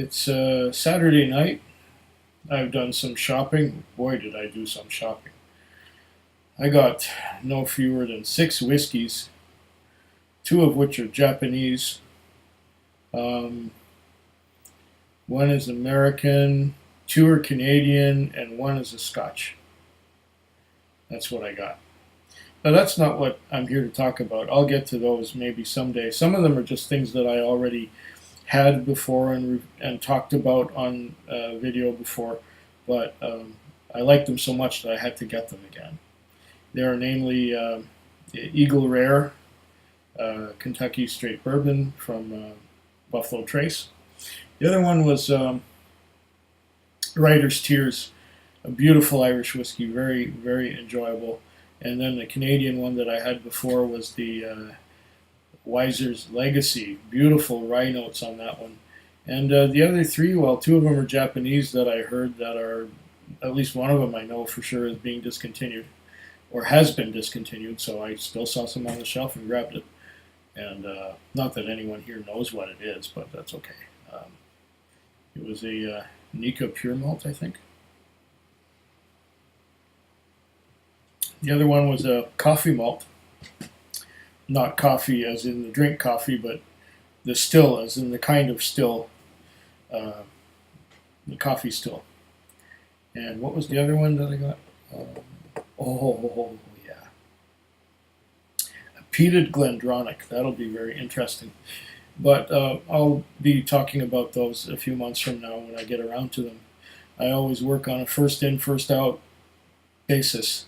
It's Saturday night. I've done some shopping. Boy, did I do some shopping. I got no fewer than 6 whiskeys, 2 of which are Japanese. Um, one is American, 2 are Canadian, and 1 is a Scotch. That's what I got. Now, that's not what I'm here to talk about. I'll get to those maybe someday. Some of them are just things that I already had before and talked about on video before, but I liked them so much that I had to get them again. They are namely Eagle Rare, Kentucky Straight Bourbon from Buffalo Trace. The other one was Writer's Tears, a beautiful Irish whiskey, very, very enjoyable. And then the Canadian one that I had before was the Weiser's Legacy. Beautiful rye notes on that one. And the other 3, well, 2 of them are Japanese that I heard that are, at least one of them I know for sure is being discontinued, or has been discontinued, so I still saw some on the shelf and grabbed it. And not that anyone here knows what it is, but that's okay. It was a Nika Pure Malt, I think. The other one was a coffee malt. Not coffee as in the drink coffee, but the still as in the kind of still, the coffee still. And what was the other one that I got? Oh, yeah. A peated Glendronach. That'll be very interesting. But I'll be talking about those a few months from now when I get around to them. I always work on a first in, first out basis.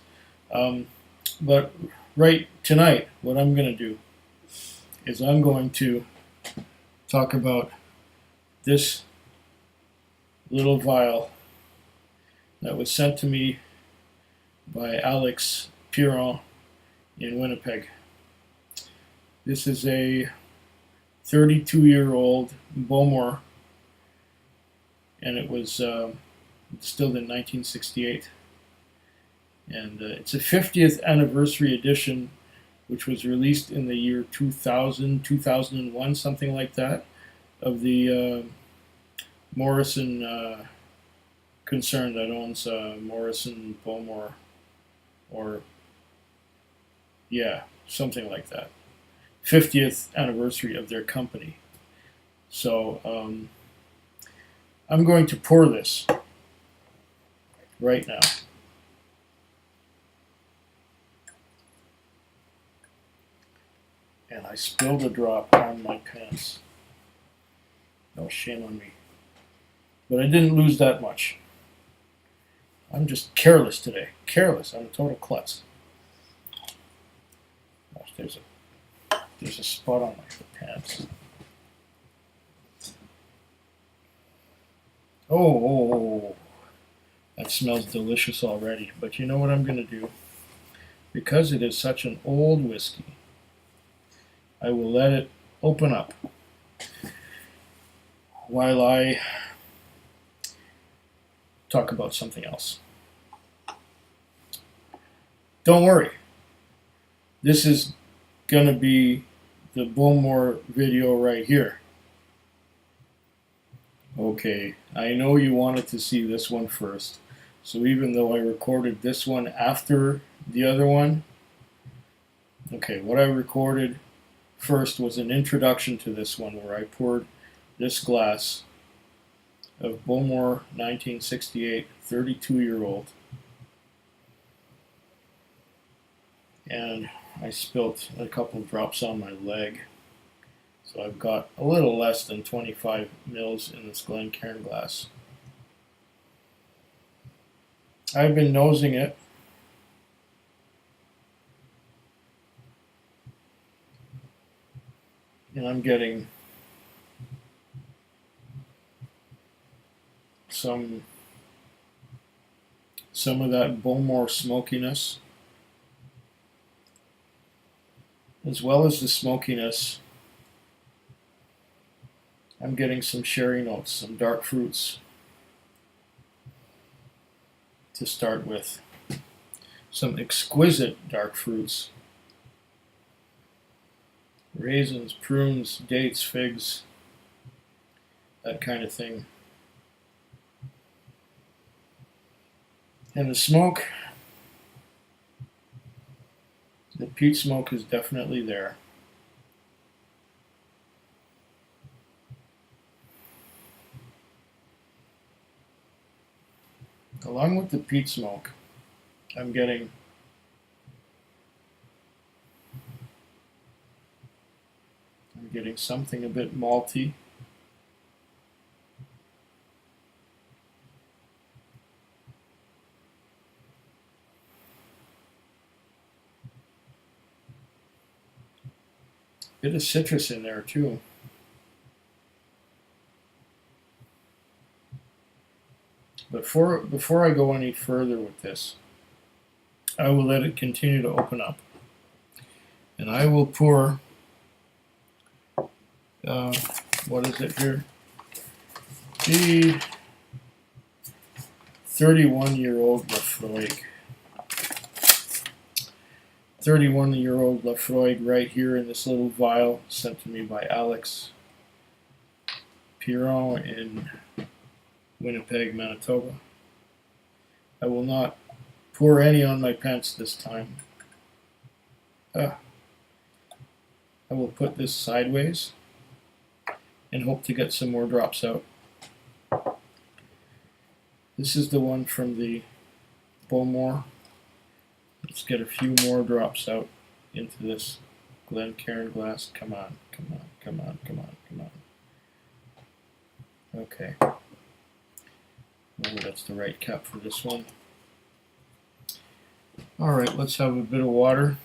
But right tonight, what I'm going to do is I'm going to talk about this little vial that was sent to me by Alex Piron in Winnipeg. This is a 32-year-old Bowmore, and it was distilled in 1968. And it's a 50th anniversary edition, which was released in the year 2000, 2001, something like that, of the Morrison concern that owns Morrison Bowmore, or yeah, something like that. 50th anniversary of their company. So I'm going to pour this right now. And I spilled a drop on my pants. No shame on me. But I didn't lose that much. I'm just careless today. Careless. I'm a total klutz. Gosh, there's a spot on my pants. Oh, that smells delicious already. But you know what I'm going to do? Because it is such an old whiskey, I will let it open up while I talk about something else. Don't worry. This is going to be the Bowmore video right here. Okay, I know you wanted to see this one first. So even though I recorded this one after the other one, okay, what I recorded first was an introduction to this one where I poured this glass of Bowmore 1968, 32-year-old, and I spilt a couple drops on my leg. So I've got a little less than 25 mils in this Glencairn glass. I've been nosing it. And I'm getting some of that Bowmore smokiness, as well as the smokiness. I'm getting some sherry notes, some dark fruits to start with. Some exquisite dark fruits. Raisins, prunes, dates, figs. that kind of thing. And the smoke, the peat smoke is definitely there. Along with the peat smoke, I'm getting something a bit malty. Bit of citrus in there too. But before I go any further with this, I will let it continue to open up. And I will pour, what is it here? The 31-year-old Lafroig. 31-year-old Lafroig right here in this little vial sent to me by Alex Piron in Winnipeg, Manitoba. I will not pour any on my pants this time. I will put this sideways and hope to get some more drops out. This is the one from the Bowmore. Let's get a few more drops out into this Glencairn glass. Come on, come on, come on, come on, come on. Okay. Oh, that's the right cap for this one. Alright, let's have a bit of water.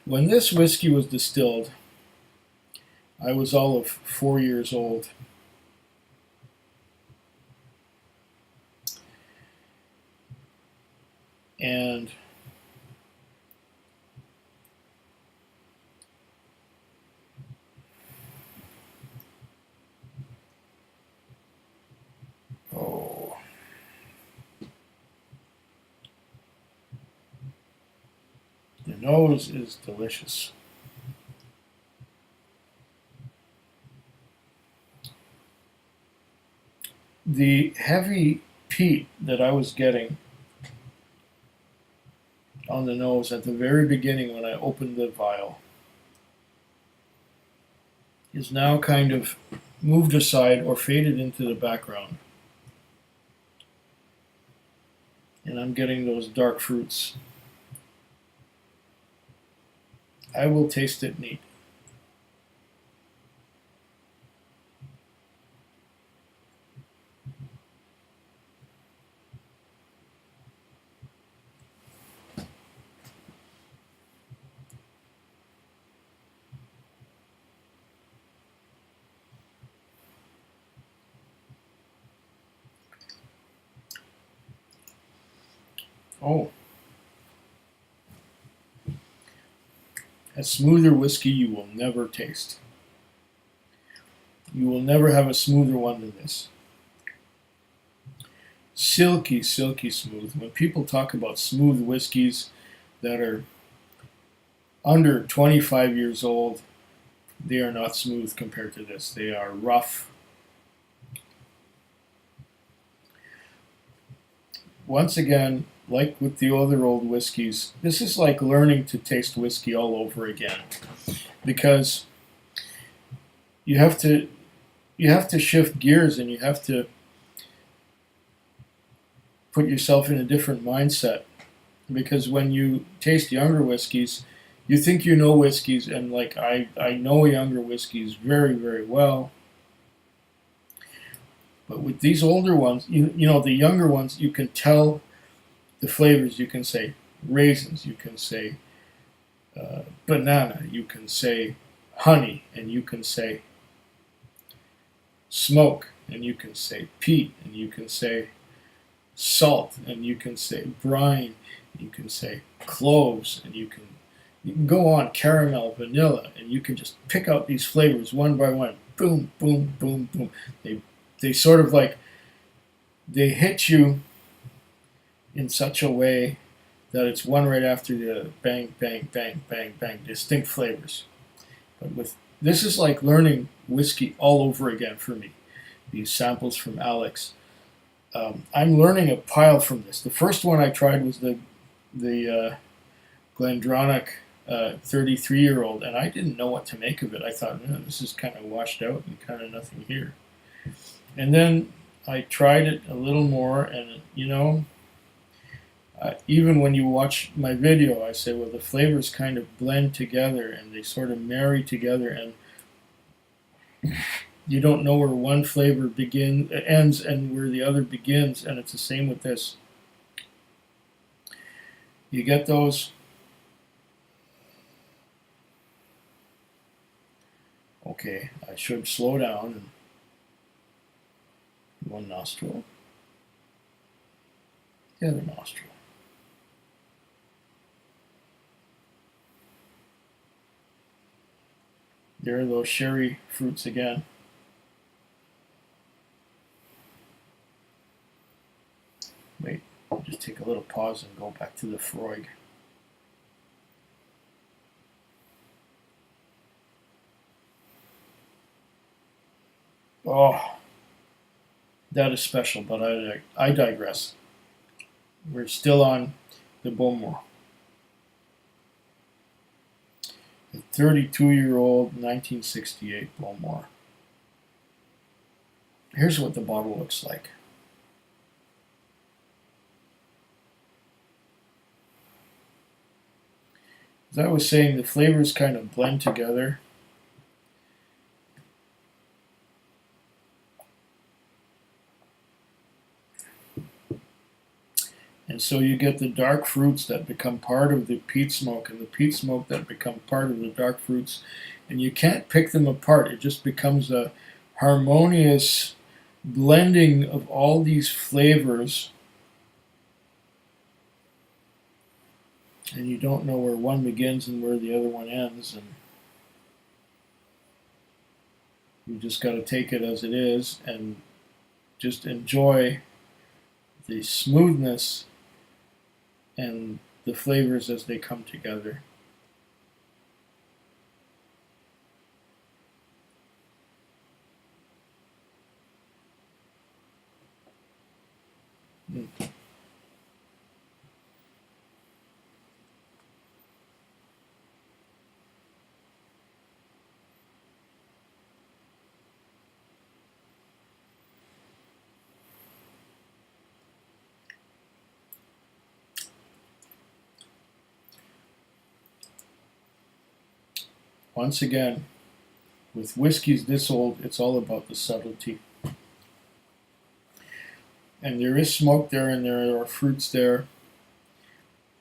When this whiskey was distilled, I was all of 4 years old. And the nose is delicious. The heavy peat that I was getting on the nose at the very beginning when I opened the vial is now kind of moved aside or faded into the background. And I'm getting those dark fruits. I will taste it neat. Oh. A smoother whiskey you will never taste. You will never have a smoother one than this. Silky, silky smooth. When people talk about smooth whiskeys that are under 25 years old, they are not smooth compared to this. They are rough. Once again, like with the other old whiskeys, this is like learning to taste whiskey all over again, because you have to shift gears and you have to put yourself in a different mindset, because when you taste younger whiskeys, you think you know whiskeys, and like I know younger whiskeys very, very well. But with these older ones, you know, the younger ones, you can tell the flavors. You can say raisins, you can say banana, you can say honey, and you can say smoke, and you can say peat, and you can say salt, and you can say brine, you can say cloves, and you can go on, caramel, vanilla, and you can just pick out these flavors one by one. Boom, boom, boom, boom. They sort of like, they hit you in such a way that it's one right after the other. Bang, bang, bang, bang, bang. Distinct flavors. But this is like learning whiskey all over again for me. These samples from Alex. I'm learning a pile from this. The first one I tried was the Glendronach 33-year-old, and I didn't know what to make of it. I thought, this is kind of washed out and kind of nothing here. And then I tried it a little more, and even when you watch my video, I say, well, the flavors kind of blend together and they sort of marry together, and you don't know where one flavor ends and where the other begins, and it's the same with this. You get those. Okay, I should slow down and one nostril, the other nostril. There are those sherry fruits again. Wait, I'll just take a little pause and go back to the Freud. Oh, that is special, but I digress. We're still on the Bowmore. The 32-year-old 1968 Bowmore. Here's what the bottle looks like. As I was saying, the flavors kind of blend together. And so you get the dark fruits that become part of the peat smoke, and the peat smoke that become part of the dark fruits. And you can't pick them apart. It just becomes a harmonious blending of all these flavors. And you don't know where one begins and where the other one ends. And you just got to take it as it is and just enjoy the smoothness and the flavors as they come together. Once again, with whiskeys this old, it's all about the subtlety. And there is smoke there, and there are fruits there,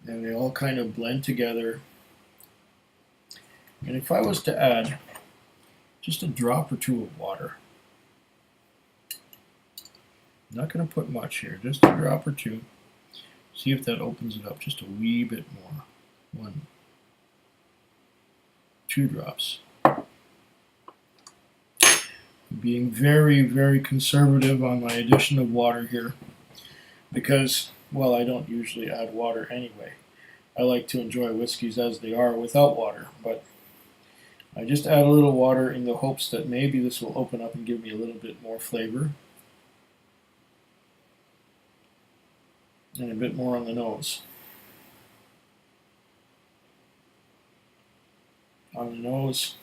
and they all kind of blend together. And if I was to add just a drop or two of water, I'm not going to put much here, just a drop or two. See if that opens it up just a wee bit more. 1, 2 drops. Being very, very conservative on my addition of water here because, well, I don't usually add water anyway. I like to enjoy whiskeys as they are without water, but I just add a little water in the hopes that maybe this will open up and give me a little bit more flavor and a bit more on the nose. On the nose,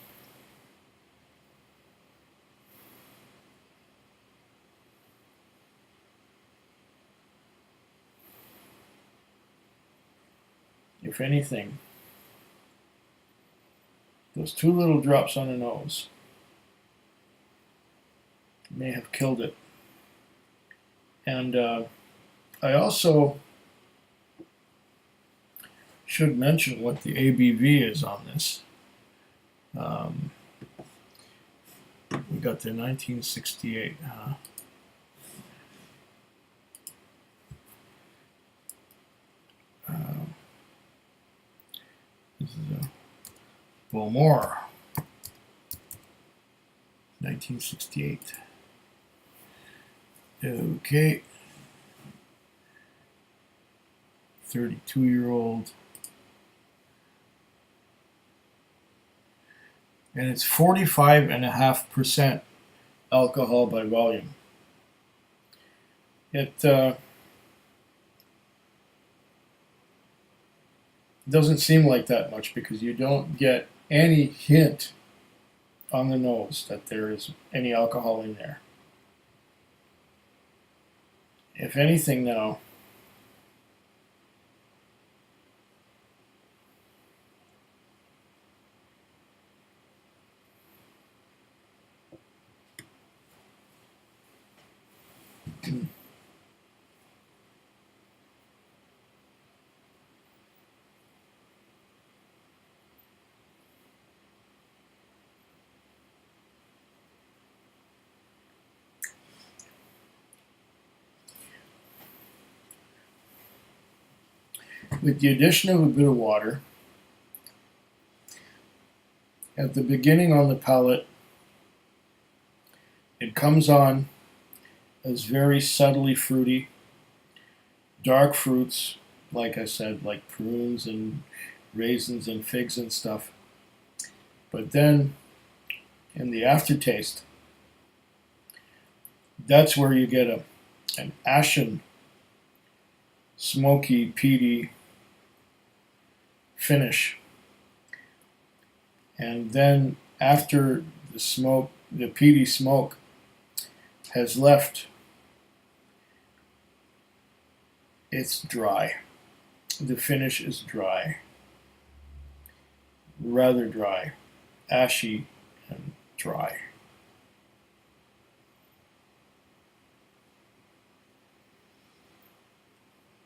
if anything, those 2 little drops on the nose may have killed it. And I also should mention what the ABV is on this. We got the 1968. This is a Bowmore, 1968. Okay. 32-year-old. And it's 45.5% alcohol by volume. It doesn't seem like that much because you don't get any hint on the nose that there is any alcohol in there. If anything now, with the addition of a bit of water, at the beginning on the palate, it comes on as very subtly fruity, dark fruits, like I said, like prunes and raisins and figs and stuff. But then, in the aftertaste, that's where you get an ashen, smoky, peaty finish. And then after the smoke, the peaty smoke has left, it's dry. The finish is dry, rather dry, ashy and dry.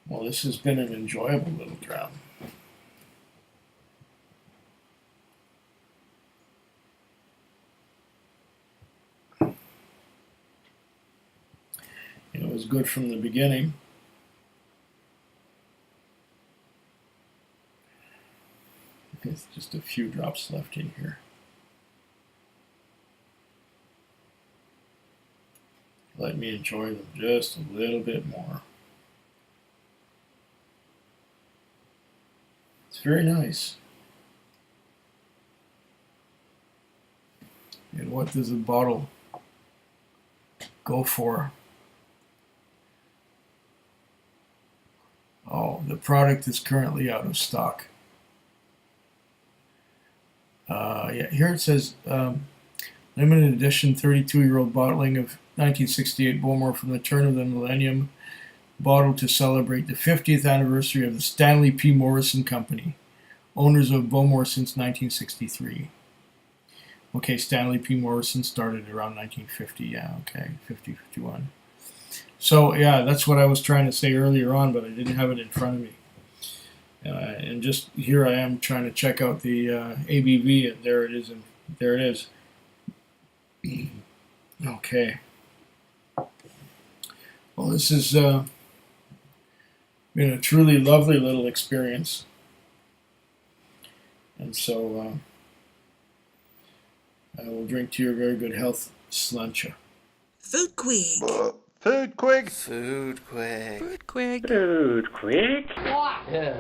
Well, this has been an enjoyable little dram. It was good from the beginning. There's just a few drops left in here. Let me enjoy them just a little bit more. It's very nice. And what does a bottle go for? Oh, the product is currently out of stock. Yeah, here it says limited edition 32-year-old bottling of 1968 Bowmore from the turn of the millennium, bottled to celebrate the 50th anniversary of the Stanley P. Morrison Company, owners of Bowmore since 1963. Okay, Stanley P. Morrison started around 1950. Yeah, okay, 50, 51. So, yeah, that's what I was trying to say earlier on, but I didn't have it in front of me. And just here I am trying to check out the ABV, and there it is. And there it is. Okay. Well, this has been a truly lovely little experience. And so I will drink to your very good health, Slancha. Food Quig. Food Quig. Food Quig. Food Quig. Food Quig. Yeah.